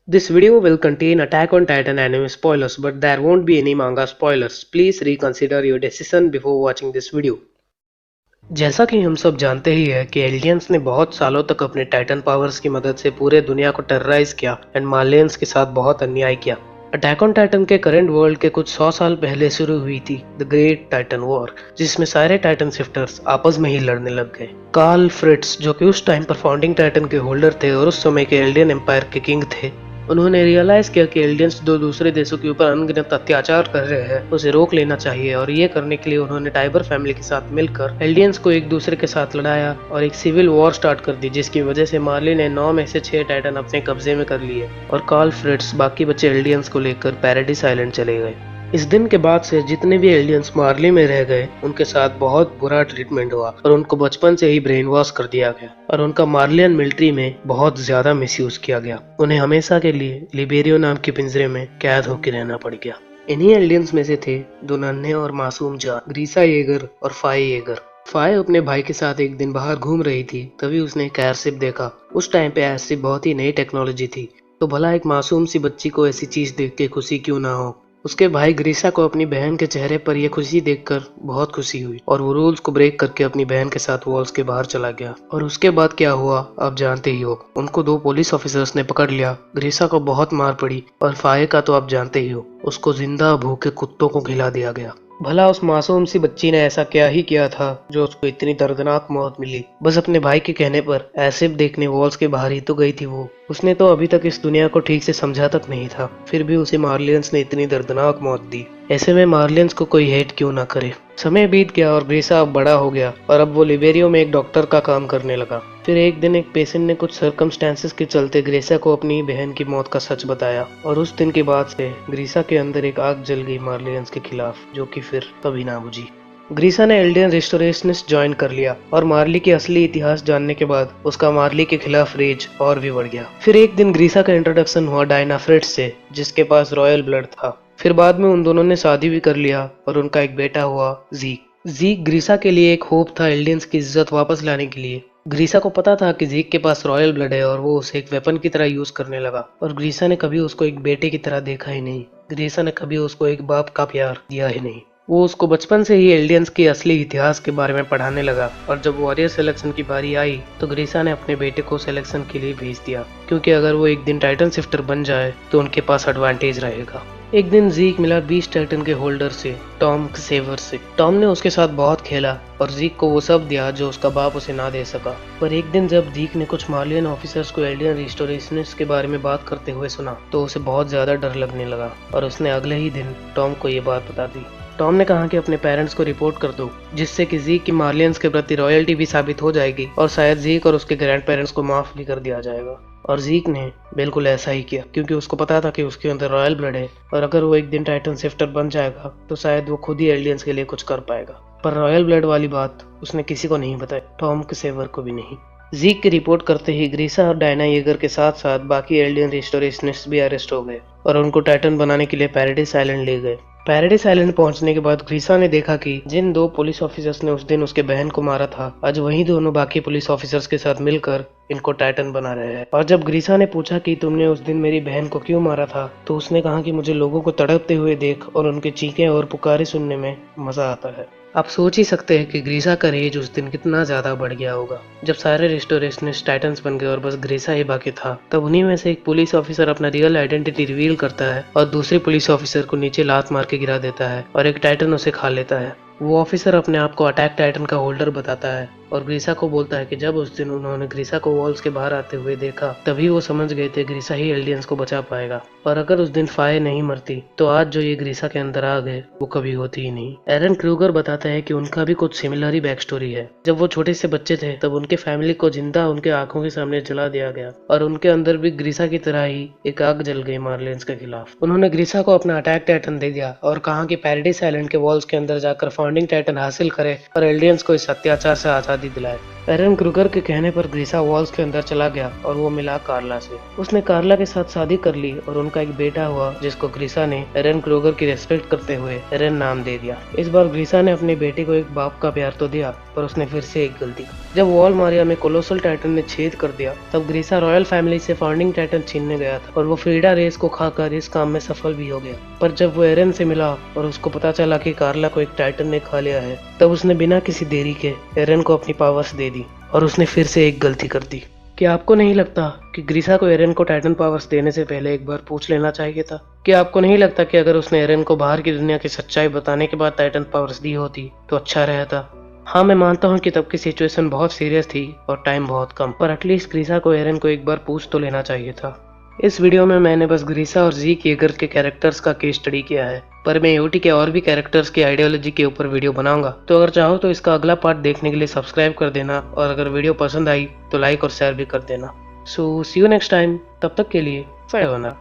This video will contain Attack on Titan anime spoilers, but there won't be any manga spoilers. Please reconsider your decision before watching this video. जैसा कि हम सब जानते ही है कि aliens ने बहुत सालों तक अपने टाइटन पावर्स की मदद से पूरे दुनिया को टेरराइज किया एंड मार्लियंस के साथ बहुत अन्याय किया। अटैक ऑन टाइटन के करंट वर्ल्ड के कुछ 100 साल पहले शुरू हुई थी द ग्रेट टाइटन वॉर, जिसमें सारे टाइटन शिफ्टर्स आपस में ही लड़ने लग गए। कार्ल फ्रिट्ज, जो कि उस टाइम पर फाउंडिंग टाइटन के होल्डर थे और उस समय के एल्डियन एम्पायर के किंग थे, उन्होंने रियलाइज किया कि एलियंस दो दूसरे देशों के ऊपर अनगिनत अत्याचार कर रहे हैं, उसे रोक लेना चाहिए। और ये करने के लिए उन्होंने टाइबर फैमिली के साथ मिलकर एलियंस को एक दूसरे के साथ लड़ाया और एक सिविल वॉर स्टार्ट कर दी, जिसकी वजह से मार्ली ने 9 में से 6 टाइटन अपने कब्जे में कर लिए और कार्ल फ्रिट्ज बाकी बचे एलियंस को लेकर पैराडाइज आइलैंड चले गए। इस दिन के बाद से जितने भी एलियंस मार्ली में रह गए, उनके साथ बहुत बुरा ट्रीटमेंट हुआ और उनको बचपन से ही ब्रेन वॉश कर दिया गया और उनका मार्लियन मिलिट्री में बहुत ज्यादा मिसयूज किया गया। उन्हें हमेशा के लिए लिबेरियो नाम के पिंजरे में कैद होकर रहना पड़ गया। इन्हीं एलियंस में से थे दो नन्हे और मासूम जान, ग्रीसा येगर और फाई येगर। फाई अपने भाई के साथ एक दिन बाहर घूम रही थी, तभी उसने एक एयरशिप देखा। उस टाइम पे एयरशिप बहुत ही नई टेक्नोलॉजी थी, तो भला एक मासूम सी बच्ची को ऐसी चीज देख के खुशी क्यों ना हो। उसके भाई ग्रीसा को अपनी बहन के चेहरे पर यह खुशी देखकर बहुत खुशी हुई और वो रूल्स को ब्रेक करके अपनी बहन के साथ वॉल्स के बाहर चला गया। और उसके बाद क्या हुआ आप जानते ही हो। उनको 2 पुलिस ऑफिसर्स ने पकड़ लिया। ग्रीसा को बहुत मार पड़ी और फाये का तो आप जानते ही हो, उसको जिंदा भूखे कुत्तों को खिला दिया गया। भला उस मासूम सी बच्ची ने ऐसा क्या ही किया था जो उसको इतनी दर्दनाक मौत मिली। बस अपने भाई के कहने पर एसिड देखने वॉल्स के बाहर ही तो गई थी वो। उसने तो अभी तक इस दुनिया को ठीक से समझा तक नहीं था, फिर भी उसे मार्लियंस ने इतनी दर्दनाक मौत दी। ऐसे में मार्लियंस को कोई हेट क्यों ना करे। समय बीत गया और ग्रीसा अब बड़ा हो गया और अब वो लिबेरियो में एक डॉक्टर का काम करने लगा। फिर एक दिन एक पेशेंट ने कुछ सर्कमस्टेंसेस के चलते ग्रीसा को अपनी बहन की मौत का सच बताया और उस दिन के बाद से ग्रीसा के अंदर एक आग जल गई मार्लियंस के खिलाफ, जो कि फिर कभी ना बुझी। ग्रीसा ने एल्डियन रिस्टोरेशनिस्ट ज्वाइन कर लिया और मार्ली के असली इतिहास जानने के बाद उसका मार्ली के खिलाफ रेज और भी बढ़ गया। फिर एक दिन ग्रीसा का इंट्रोडक्शन हुआ डायना फ्रिट्ज से, जिसके पास रॉयल ब्लड था। फिर बाद में उन दोनों ने शादी भी कर लिया और उनका एक बेटा हुआ जीक। जीक ग्रीसा के लिए एक होप था एलियंस की इज्जत वापस लाने के लिए। ग्रीसा को पता था कि जीक के पास रॉयल ब्लड है और वो उसे एक वेपन की तरह यूज करने लगा। और ग्रीसा ने कभी उसको एक बेटे की तरह देखा ही नहीं। ग्रीसा ने कभी उसको एक बाप का प्यार दिया ही नहीं। वो उसको बचपन से ही एलियंस के असली इतिहास के बारे में पढ़ाने लगा और जब वॉरियर सिलेक्शन की बारी आई तो ग्रीसा ने अपने बेटे को सिलेक्शन के लिए भेज दिया, क्योंकि अगर वो एक दिन टाइटन शिफ्टर बन जाए तो उनके पास एडवांटेज रहेगा। एक दिन जीक मिला 20 टाइटन के होल्डर से, टॉम सेवर से। टॉम ने उसके साथ बहुत खेला और जीक को वो सब दिया जो उसका बाप उसे ना दे सका। पर एक दिन जब जीक ने कुछ मार्लियन ऑफिसर्स को एल्डियन रिस्टोरेशनिस्ट के बारे में बात करते हुए सुना तो उसे बहुत ज्यादा डर लगने लगा और उसने अगले ही दिन टॉम को ये बात बता दी। टॉम ने कहा कि अपने पेरेंट्स को रिपोर्ट कर दो, जिससे कि जीक की मार्लियंस के प्रति रॉयल्टी भी साबित हो जाएगी और शायद जीक और उसके ग्रैंड पेरेंट्स को माफ भी कर दिया जाएगा। और जीक ने बिल्कुल ऐसा ही किया, क्योंकि उसको पता था कि उसके अंदर रॉयल ब्लड है और अगर वो एक दिन टाइटन शिफ्टर बन जाएगा तो शायद वो खुद ही एलियंस के लिए कुछ कर पाएगा। पर रॉयल ब्लड वाली बात उसने किसी को नहीं बताई, टॉम के सेवर को भी नहीं। जीक की रिपोर्ट करते ही ग्रीसा और डायना येगर के साथ साथ बाकी एलियन रिस्टोरेशनिस्ट भी अरेस्ट हो गए और उनको टाइटन बनाने के लिए पैराडाइज आइलैंड ले गए। पैराडाइज आइलैंड पहुंचने के बाद ग्रीसा ने देखा कि जिन 2 पुलिस ऑफिसर्स ने उस दिन उसके बहन को मारा था, आज वही दोनों बाकी पुलिस ऑफिसर्स के साथ मिलकर इनको टाइटन बना रहे हैं। और जब ग्रीसा ने पूछा कि तुमने उस दिन मेरी बहन को क्यों मारा था, तो उसने कहा कि मुझे लोगों को तड़पते हुए देख और उनके चीखें और पुकारे सुनने में मजा आता है। आप सोच ही सकते हैं कि ग्रीसा का रेज उस दिन कितना ज्यादा बढ़ गया होगा। जब सारे रिस्टोरेशनिस्ट टाइटन्स बन गए और बस ग्रीसा ही बाकी था, तब उन्हीं में से एक पुलिस ऑफिसर अपना रियल आइडेंटिटी रिवील करता है और दूसरे पुलिस ऑफिसर को नीचे लात मार के गिरा देता है और एक टाइटन उसे खा लेता है। वो ऑफिसर अपने आप को अटैक टाइटन का होल्डर बताता है और ग्रीसा को बोलता है कि जब उस दिन उन्होंने ग्रीसा को वॉल्स के बाहर आते हुए देखा, तभी वो समझ गए थे ग्रीसा ही एलियंस को बचा पाएगा। और अगर उस दिन फाये नहीं मरती तो आज जो ये ग्रीसा के अंदर आ गए वो कभी होती ही नहीं। एरन क्रूगर बताता है कि उनका भी कुछ सिमिलर ही बैक स्टोरी है। जब वो छोटे से बच्चे थे तब उनके फैमिली को जिंदा उनके आंखों के सामने जला दिया गया और उनके अंदर भी ग्रीसा की तरह ही एक आग जल गई मार्लियंस के खिलाफ। उन्होंने ग्रीसा को अपना अटैक टाइटन दे दिया और कहा कि पैराडाइज आइलैंड के वॉल्स के अंदर जाकर फाउंडिंग टाइटन हासिल करे और एलियंस को इस अत्याचार से आजादी दिलाए। एरन क्रूगर के कहने पर ग्रीसा वॉल्स के अंदर चला गया और वो मिला कार्ला से। उसने कार्ला के साथ शादी कर ली और उनका एक बेटा हुआ, जिसको ग्रीसा ने एरन क्रूगर की रेस्पेक्ट करते हुए एरन नाम दे दिया। इस बार ग्रीसा ने अपनी बेटी को एक बाप का प्यार तो दिया, पर उसने फिर से एक गलती की। जब वॉल मारिया में कोलोसल टाइटन ने छेद कर दिया, तब ग्रीसा रॉयल फैमिली से फाउंडिंग टाइटन छीनने गया था और वो फ्रीडा रेस को खाकर इस काम में सफल भी हो गया। पर जब वो एरन से मिला और उसको पता चला कि कार्ला को एक टाइटन ने खा लिया है, तब उसने बिना किसी देरी के एरन को अपनी पावर्स दे दी और उसने फिर से एक गलती कर दी। क्या आपको नहीं लगता कि ग्रीसा को एरन को टाइटन पावर्स देने से पहले एक बार पूछ लेना चाहिए था? क्या आपको नहीं लगता कि अगर उसने एरन को बाहर की दुनिया की सच्चाई बताने के बाद टाइटन पावर्स दी होती तो अच्छा रहता? हाँ, मैं मानता हूँ कि तब की सिचुएशन बहुत सीरियस थी और टाइम बहुत कम, पर एटलीस्ट ग्रीसा को एरन को एक बार पूछ तो लेना चाहिए था। इस वीडियो में मैंने बस ग्रीसा और ज़ीक येगर के कैरेक्टर्स का केस स्टडी किया है, पर मैं यूटी के और भी कैरेक्टर्स की आइडियोलॉजी के ऊपर वीडियो बनाऊंगा। तो अगर चाहो तो इसका अगला पार्ट देखने के लिए सब्सक्राइब कर देना, और अगर वीडियो पसंद आई तो लाइक और शेयर भी कर देना। सो सी यू नेक्स्ट टाइम, तब तक के लिए फायदा।